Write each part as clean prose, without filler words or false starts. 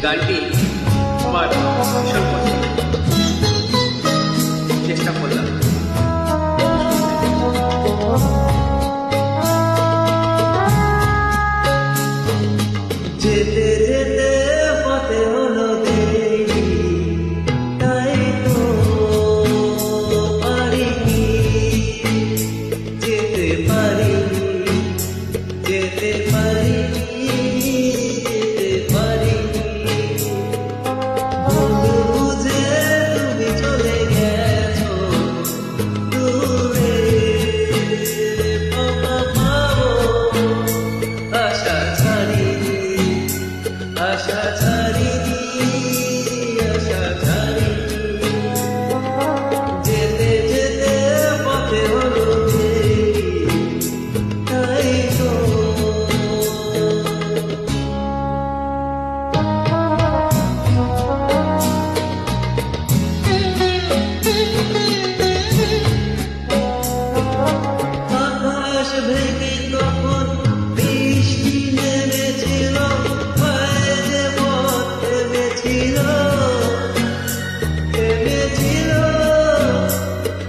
গানটি আমার ভীষণ পছন্দ, চেষ্টা করলাম। যেতে যেতে পথে হলো দেরি, তাই তো পারিনি, যেতে পারিনি, যেতে পারিনি, যেতে পারিনি। বন্ধু বুঝে তুমি চলে গেছো দূরে, পাবো আশা ছাড়িনি, আশা ছাড়িনি, আশা ছাড়িনি। যেতে যেতে পথে হলো দেরি, তাই তো আকাশ ভেঙে তখন বৃষ্টি নেমেছিল, পায়ে যে পথ থেমেছিল, থেমেছিল,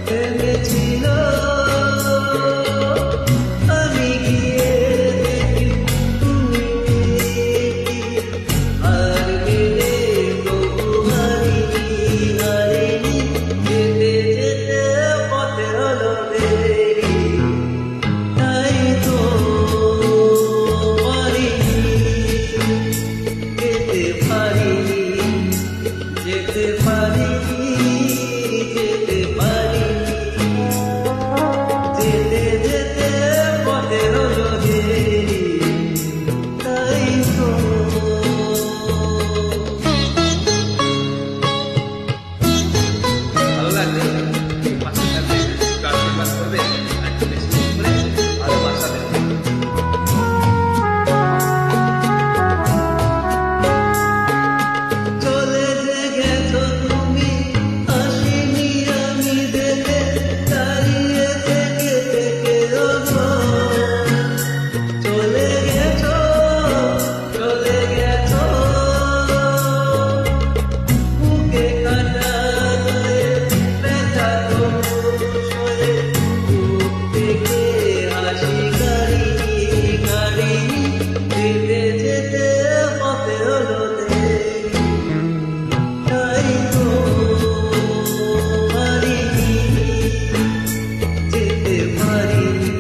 থেমেছিল। আমি গিয়ে দেখি তুমি নেই, আর গেলে তবু হারিনি, হারিনি। যেতে যেতে পথে হলো দেরি, তাই তো পারিনি, যেতে পারিনি, যেতে পারিনি, যেতে পারিনি। যেতে যেতে পথে হলো দেরি, তাই তো ভালো লাগলে পাশে থাকবে, একটু আশীর্বাদ করবে, আর একটু বেশি করে ভালোবাসা দেবে। চলে যে গেছো তুমি, আসিনি আমি দেখে, দাঁড়িয়ে থেকে থেকে রবো। চলে গেছো, চলে গেছো, বুকে কাটা হয়ে ব্যথা তবু সয়ে, বুক থেকে হাসি গাড়িনি, গাড়িনি। যেতে যেতে পথে হলো দেরি, তাই তো পারিনি, যেতে পারিনি,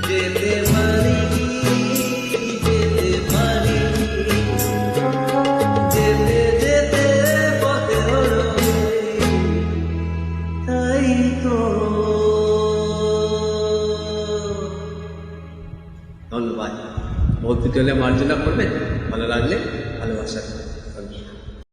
যেতে পারিনি, যেতে পারিনি। যেতে যেতে পথে হলো দেরি, তাই তো। ধন্যবাদ। বহুত ভিডিও হলে মার্জনা করবেন, ভালো লাগলে ভালোবাসা দেবেন।